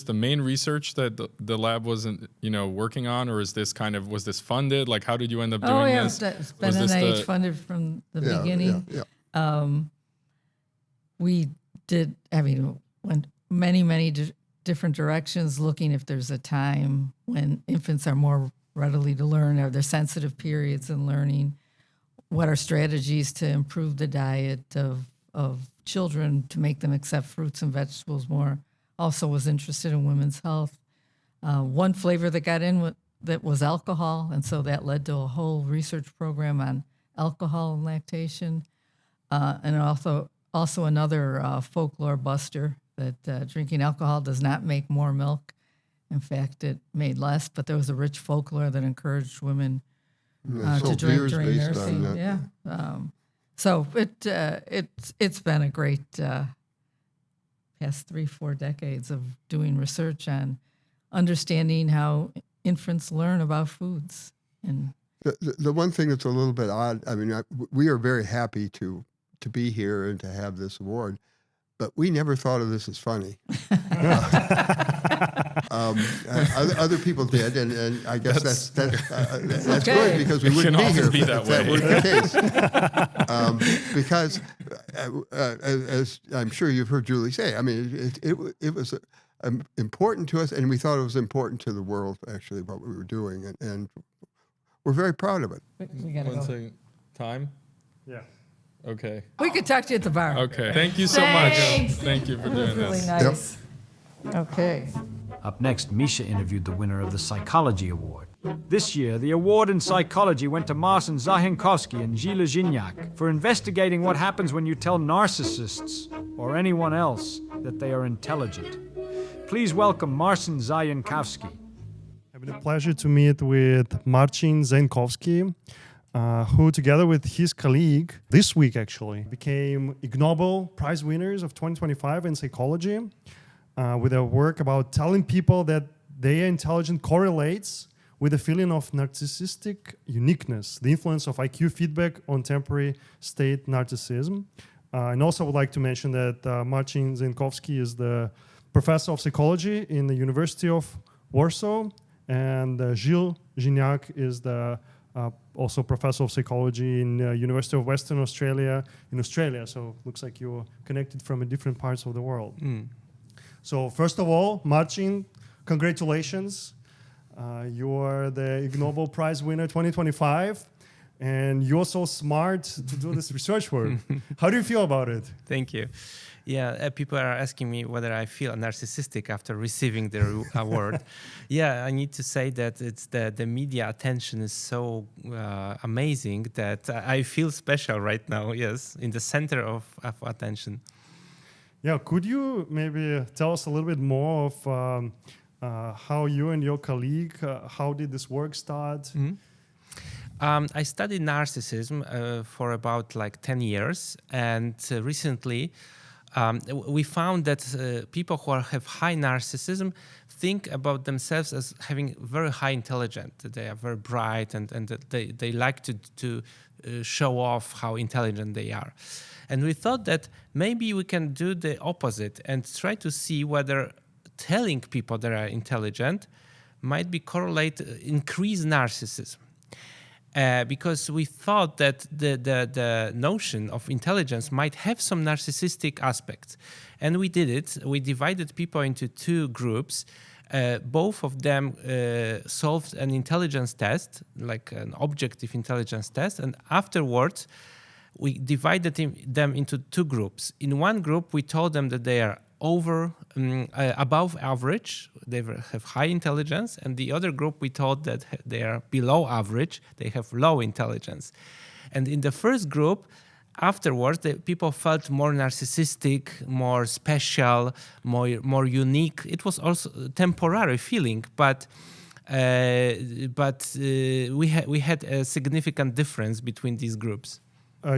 the main research that the lab wasn't, working on, or was this funded? Like, how did you end up doing this? It's been NIH funded from the beginning. Yeah. We went many different directions, looking if there's a time when infants are more readily to learn, or their sensitive periods in learning. What are strategies to improve the diet of children to make them accept fruits and vegetables more? Also was interested in women's health. One flavor that got in that was alcohol, and so that led to a whole research program on alcohol and lactation. And also another folklore buster that drinking alcohol does not make more milk. In fact, it made less, but there was a rich folklore that encouraged women to drink during nursing. Yeah. So it's been a great past 3-4 decades of doing research on understanding how infants learn about foods. And the one thing that's a little bit odd, we are very happy to be here and to have this award, but we never thought of this as funny. Other people did, and I guess that's okay. good, because we wouldn't be here if that that were the case. Because, as I'm sure you've heard Julie say, it was important to us, and we thought it was important to the world, actually, what we were doing, and we're very proud of it. we gotta One go. second. Time? Yeah. Okay. We could talk to you at the bar. Okay. Thank you so Thanks. much. Thank you for It was doing really this. nice. Okay. Up next, Misha interviewed the winner of the Psychology Award. This year, the award in psychology went to Marcin Zajankovsky and Gilles Gignac for investigating what happens when you tell narcissists, or anyone else, that they are intelligent. Please welcome Marcin Zajankovsky. Having the pleasure to meet with Marcin Zajankovsky, who together with his colleague, this week actually, became Ig Nobel Prize winners of 2025 in psychology, with their work about telling people that they are intelligent correlates with a feeling of narcissistic uniqueness, the influence of IQ feedback on temporary state narcissism. And also I would like to mention that Marcin Zajankovsky is the professor of psychology in the University of Warsaw, and Gilles Gignac is the also professor of psychology in University of Western Australia in Australia. So looks like you're connected from different parts of the world. So first of all, Marcin, congratulations. You are the Ig Nobel Prize winner 2025, and you're so smart to do this research work. How do you feel about it? Thank you. Yeah, people are asking me whether I feel narcissistic after receiving the award. Yeah, I need to say that it's the media attention is so amazing that I feel special right now, yes, in the center of attention. Yeah, could you maybe tell us a little bit more of how you and your colleague, how did this work start? I studied narcissism for about 10 years, and recently we found that people who have high narcissism think about themselves as having very high intelligence, that they are very bright, and that they like to show off how intelligent they are. And we thought that maybe we can do the opposite and try to see whether telling people they are intelligent might be increase narcissism. Because we thought that the notion of intelligence might have some narcissistic aspects. And we did it. We divided people into two groups. Both of them solved an intelligence test, like an objective intelligence test. And afterwards, we divided them into two groups. In one group, we told them that they are above average, they have high intelligence, and the other group we told that they are below average, they have low intelligence. And in the first group, afterwards, the people felt more narcissistic, more special, more unique. It was also a temporary feeling, but we had a significant difference between these groups.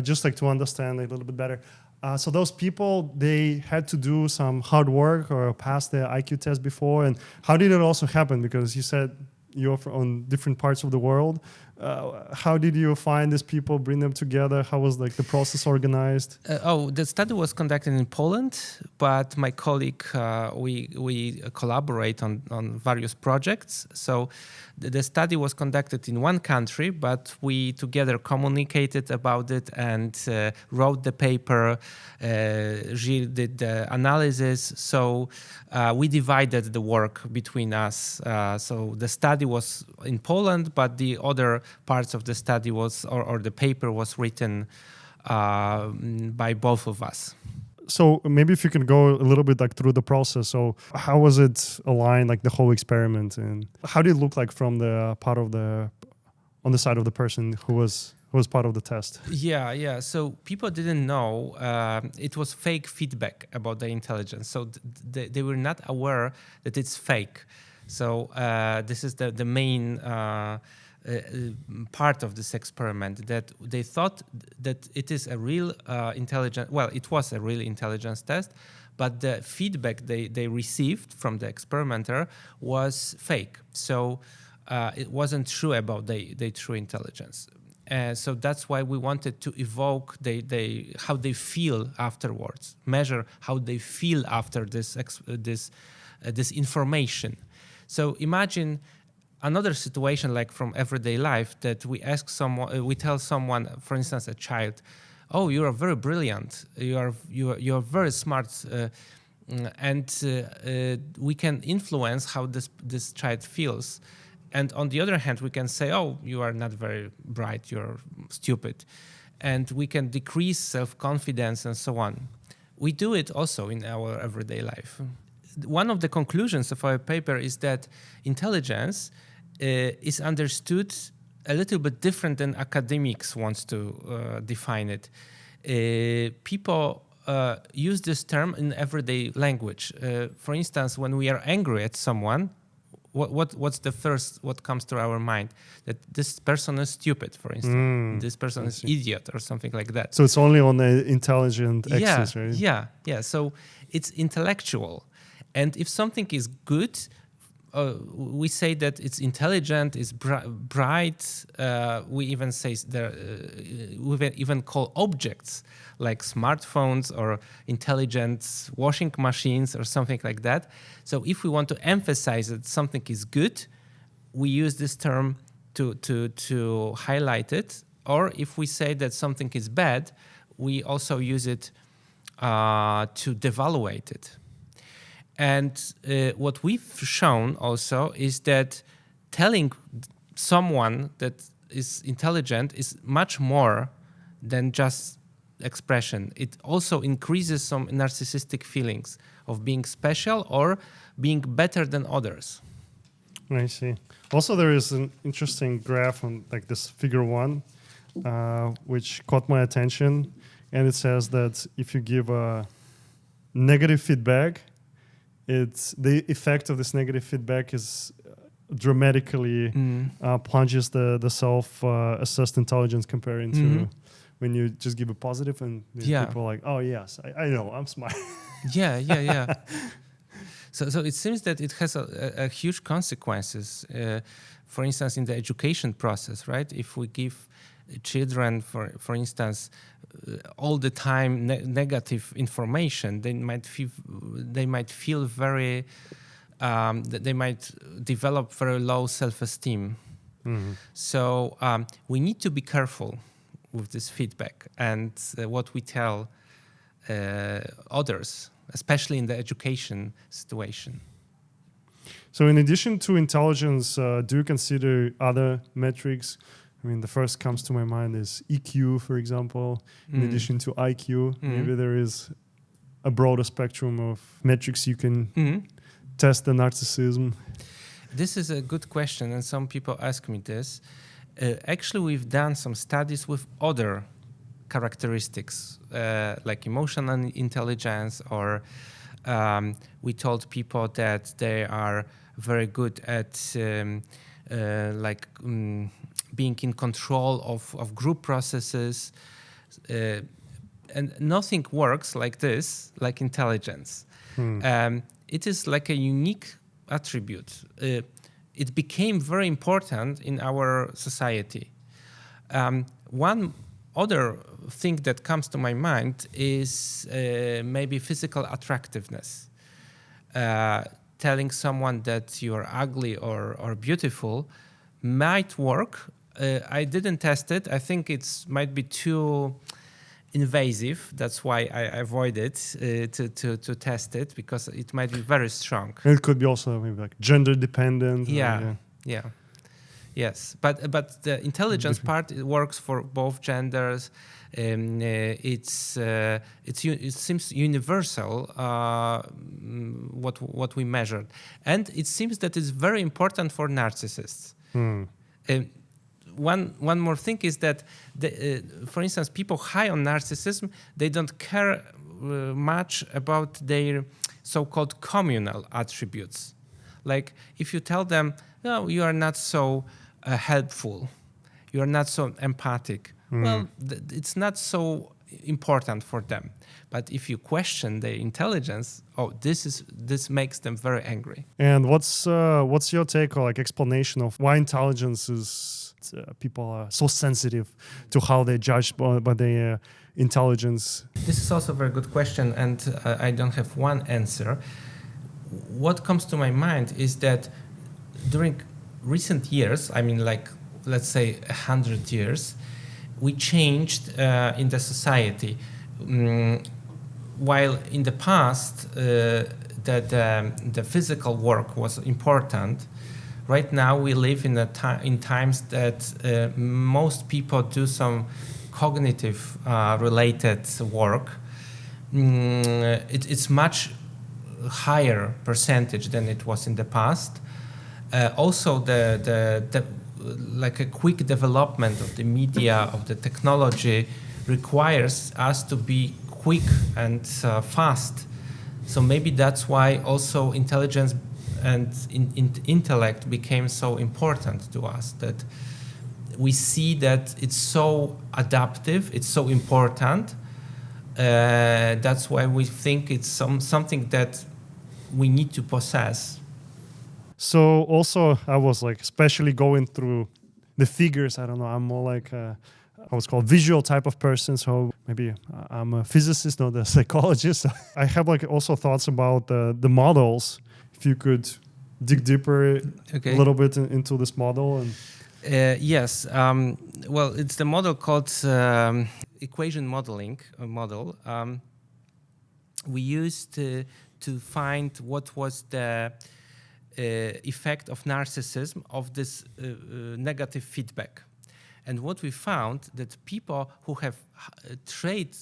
Just like to understand a little bit better. So those people, they had to do some hard work or pass the IQ test before. And how did it also happen? Because you said you're on different parts of the world. How did you find these people, bring them together? How was the process organized? The study was conducted in Poland, but my colleague, we collaborate on various projects. So the study was conducted in one country, but we together communicated about it and wrote the paper. Gilles did the analysis. So we divided the work between us. So the study was in Poland, but the other parts of the study or the paper was written by both of us. So maybe if you can go a little bit through the process. So how was it aligned, the whole experiment, and how did it look like from the part of on the side of the person who was part of the test? Yeah. So people didn't know it was fake feedback about their intelligence. So they were not aware that it's fake. So this is the main part of this experiment, that they thought that it is a real it was a real intelligence test, but the feedback they received from the experimenter was fake. So it wasn't true about their true intelligence. So that's why we wanted to evoke how they feel afterwards, measure how they feel after this information. So imagine another situation like from everyday life, that we tell someone, for instance, a child, "Oh, you are very brilliant. You are very smart," and we can influence how this child feels. And on the other hand, we can say, "Oh, you are not very bright. You're stupid," and we can decrease self-confidence and so on. We do it also in our everyday life. one of the conclusions of our paper is that intelligence is understood a little bit different than academics wants to define it. People use this term in everyday language. For instance, when we are angry at someone, what's the first what comes to our mind? That this person is stupid, for instance. This person is idiot or something like that. So it's only on the intelligent axis, right? Yeah. So it's intellectual. And if something is good, we say that it's intelligent, it's bright. We even say we even call objects like smartphones or intelligent washing machines or something like that. So if we want to emphasize that something is good, we use this term to highlight it. Or if we say that something is bad, we also use it to devaluate it. And what we've shown also is that telling someone that is intelligent is much more than just expression. It also increases some narcissistic feelings of being special or being better than others. I see. Also, there is an interesting graph on like this figure 1, which caught my attention. And it says that if you give a negative feedback, the effect of this negative feedback is dramatically plunges the self-assessed intelligence comparing to when you just give a positive and people are like, oh yes, I know, I'm smart. Yeah. So it seems that it has a huge consequences. For instance, in the education process, right? If we give children, for instance, all the time negative information, they might feel very, they might develop very low self-esteem. So we need to be careful with this feedback and what we tell others, especially in the education situation. So in addition to intelligence, do you consider other metrics? I mean, the first comes to my mind is EQ, for example. In addition to IQ, maybe there is a broader spectrum of metrics you can test the narcissism. This is a good question, and some people ask me this. Actually, we've done some studies with other characteristics, like emotional intelligence, or we told people that they are very good at being in control of group processes, and nothing works like this, like intelligence. It is like a unique attribute. It became very important in our society. One other thing that comes to my mind is maybe physical attractiveness. Telling someone that you are ugly or beautiful might work. I didn't test it. I think it might be too invasive. That's why I avoid it to test it, because it might be very strong. And it could be also maybe like gender dependent. Yes, but the intelligence part, it works for both genders. It seems universal what we measured, and it seems that it's very important for narcissists. One more thing is that, for instance, people high on narcissism, they don't care much about their so-called communal attributes. Like if you tell them, no, you are not so helpful, you are not so empathic, well, it's not so important for them. But if you question their intelligence, this makes them very angry. And what's your take or like explanation of why intelligence is people are so sensitive to how they judge by their intelligence? This is also a very good question, and I don't have one answer. What comes to my mind is that during recent years, I mean, like, let's say 100 years, we changed in the society. While in the past, the physical work was important, right now we live in times that most people do some cognitive related work. It's much higher percentage than it was in the past. Also, the like a quick development of the media, of the technology, requires us to be quick and fast. So maybe that's why also intelligence and intellect became so important to us, that we see that it's so adaptive, it's so important. That's why we think it's something that we need to possess. So also, I was like especially going through the figures. I don't know. I'm more like I was called visual type of person. So maybe I'm a physicist, not a psychologist. I have like also thoughts about the models. If you could dig deeper a little bit into this model. And yes. Well, it's the model called equation modeling model. We used to find what was the effect of narcissism of this negative feedback. And what we found that people who have high trait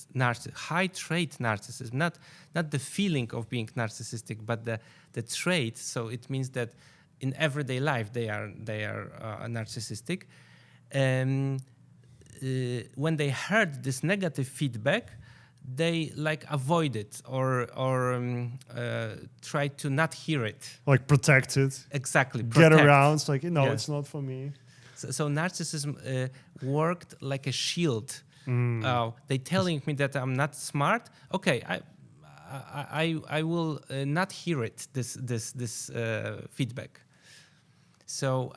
narcissism, not the feeling of being narcissistic, but the trait. So it means that in everyday life they are narcissistic. When they heard this negative feedback, they like avoid it or try to not hear it. Like protect it. Exactly. Get around. It's like, no, it's not for me. So narcissism worked like a shield. They telling me that I'm not smart. Okay, I will not hear it. This feedback. So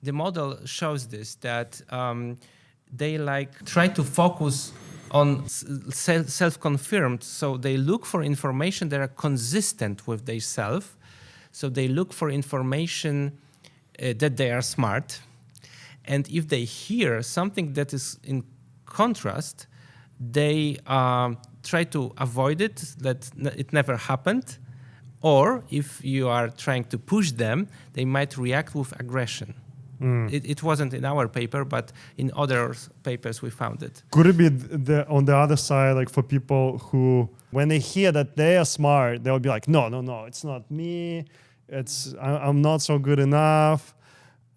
the model shows this, that they like try to focus on self-confirmed. So they look for information that are consistent with their self. So they look for information that they are smart. And if they hear something that is in contrast, they try to avoid it, that it never happened. Or if you are trying to push them, they might react with aggression. It wasn't in our paper, but in other papers we found it. Could it be on the other side, like for people who, when they hear that they are smart, they'll be like, no, it's not me. I'm not so good enough.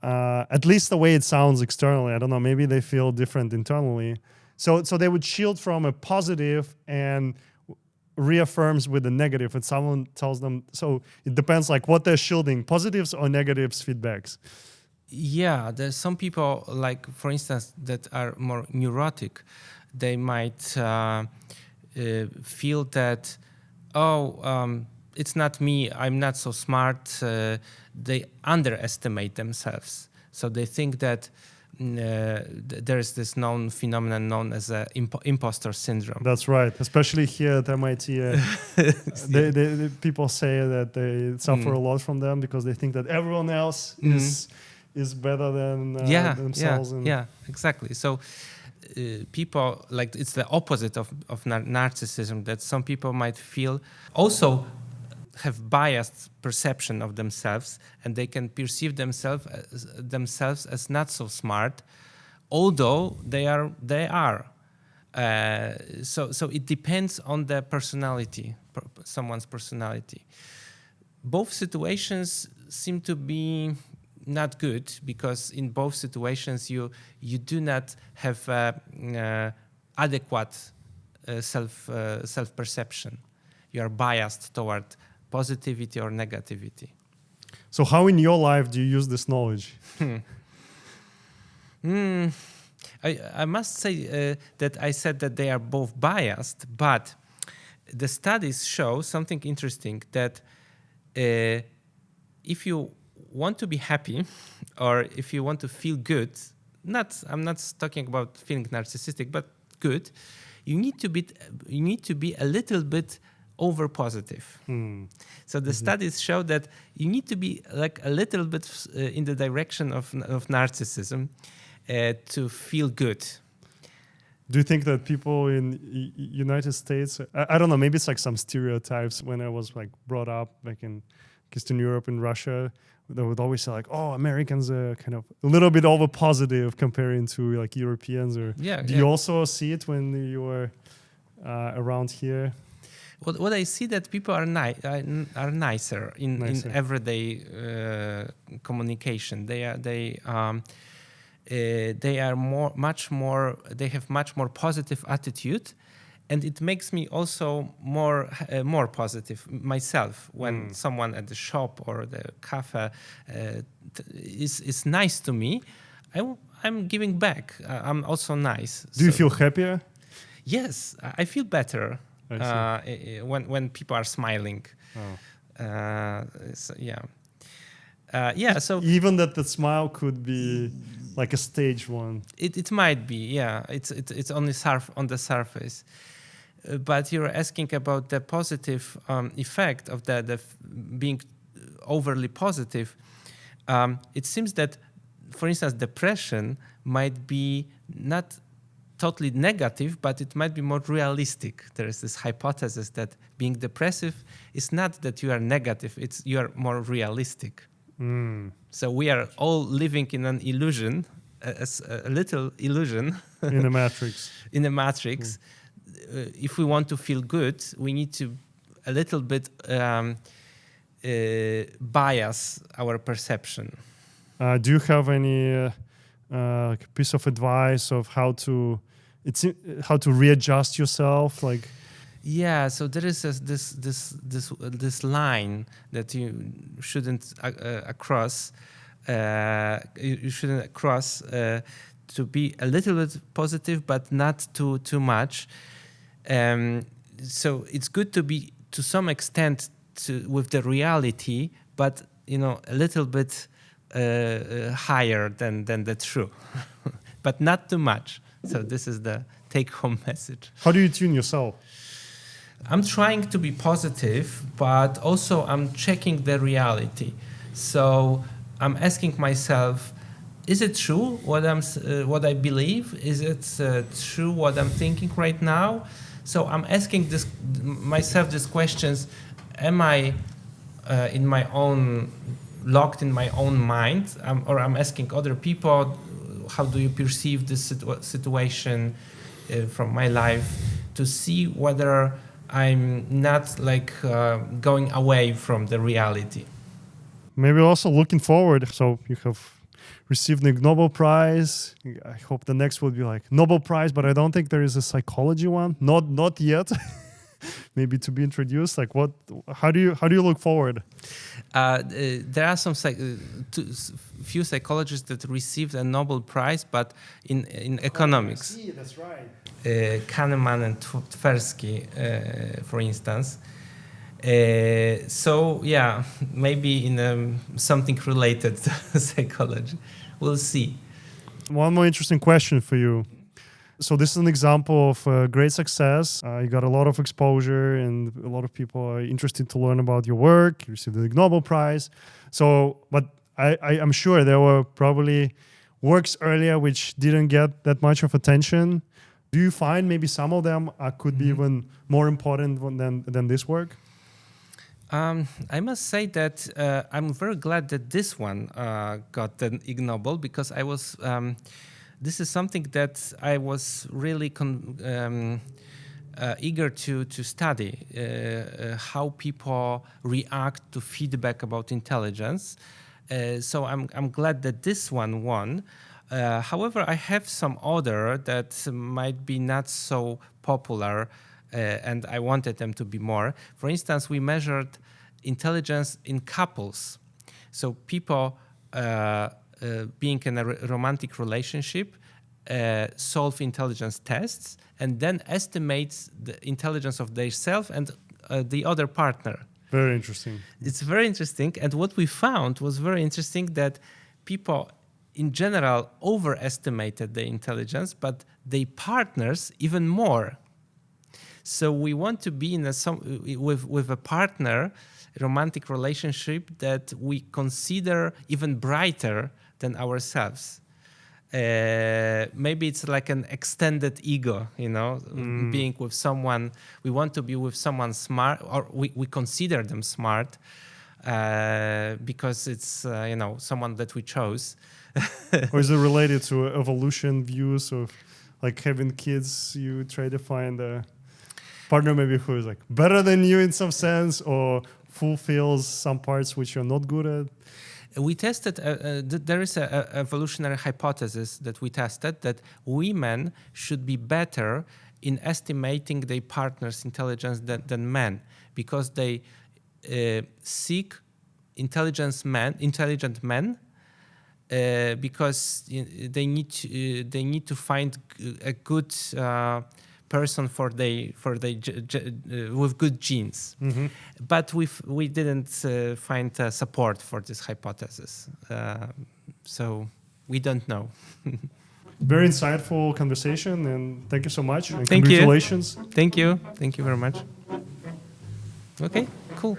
At least the way it sounds externally. I don't know, maybe they feel different internally. So they would shield from a positive and reaffirms with the negative. And someone tells them, so it depends like what they're shielding, positives or negatives feedbacks. Yeah, there's some people, like for instance, that are more neurotic. They might feel that, it's not me, I'm not so smart. They underestimate themselves. So they think that there is this known phenomenon known as imposter syndrome. That's right. Especially here at MIT, they people say that they suffer a lot from them because they think that everyone else is better than themselves. Yeah, exactly. So people, like, it's the opposite of narcissism, that some people might feel also have biased perception of themselves, and they can perceive themselves as not so smart, although they are. So it depends on the personality, someone's personality. Both situations seem to be not good, because in both situations you do not have adequate self-perception. You are biased toward positivity or negativity. So how in your life do you use this knowledge? I must say that I said that they are both biased, but the studies show something interesting, that if you want to be happy, or if you want to feel good, I'm not talking about feeling narcissistic, but good, you need to be a little bit over positive. So the studies show that you need to be like a little bit in the direction of narcissism to feel good. Do you think that people in United States, I don't know, maybe it's like some stereotypes. When I was like brought up back in Eastern Europe and Russia, they would always say like, oh, Americans are kind of a little bit over positive comparing to like Europeans. Or do you also see it when you were around here? what I see that people are nicer in everyday communication. They are much more. They have much more positive attitude, and it makes me also more positive myself when someone at the shop or the cafe is nice to me. I'm giving back. I'm also nice. Do you feel happier? Yes, I feel better when people are smiling. So even that the smile could be like a stage one. It might be, yeah. It's on the surface. But you're asking about the positive effect of the being overly positive. It seems that, for instance, depression might be not totally negative, but it might be more realistic. There is this hypothesis that being depressive is not that you are negative, you are more realistic. So we are all living in an illusion, a little illusion. In a matrix. In a matrix. If we want to feel good, we need to a little bit bias our perception. Do you have any piece of advice of how to readjust yourself? Like, yeah, so there is this line that you shouldn't cross. You shouldn't cross to be a little bit positive, but not too much. So it's good to be to some extent with the reality, but a little bit higher than the true, but not too much. So this is the take-home message. How do you tune yourself? I'm trying to be positive, but also I'm checking the reality. So I'm asking myself, is it true what I believe? Is it true what I'm thinking right now? So I'm asking myself these questions. Am I locked in my own mind, or I'm asking other people, how do you perceive this situation from my life, to see whether I'm not going away from the reality. Maybe also looking forward. So you have received the Ig Nobel Prize. I hope the next will be like Nobel Prize, but I don't think there is a psychology one. Not yet. Maybe to be introduced. Like what? How do you look forward? There are some few psychologists that received a Nobel Prize, but in economics. That's right. Kahneman and Tversky, for instance. So yeah, maybe in something related to psychology. We'll see. One more interesting question for you. So this is an example of great success. You got a lot of exposure, and a lot of people are interested to learn about your work. You received the Ig Nobel Prize. So, but I'm sure there were probably works earlier which didn't get that much of attention. Do you find maybe some of them could be even more important than this work? I must say that I'm very glad that this one got the Ig Nobel, because I was. This is something that I was really eager to study, how people react to feedback about intelligence. So I'm glad that this one won. However, I have some other that might be not so popular, and I wanted them to be more. For instance, we measured intelligence in couples. So people being in a romantic relationship solve intelligence tests and then estimates the intelligence of themselves and the other partner. Very interesting. It's very interesting. And what we found was very interesting, that people in general overestimated their intelligence, but their partners even more. So we want to be in with a partner, a romantic relationship that we consider even brighter than ourselves. Maybe it's like an extended ego, being with someone. We want to be with someone smart, or we consider them smart because it's someone that we chose. Or is it related to evolution views of like having kids? You try to find partner maybe who is like better than you in some sense, or fulfills some parts which you're not good at? We tested, there is an evolutionary hypothesis that we tested that women should be better in estimating their partner's intelligence than men, because they seek intelligent men because they need to find a good person for they with good genes. Mm-hmm. But we didn't find support for this hypothesis, so we don't know. Very insightful conversation, and thank you so much. And Thank you. congratulations. Thank you very much. Okay, cool.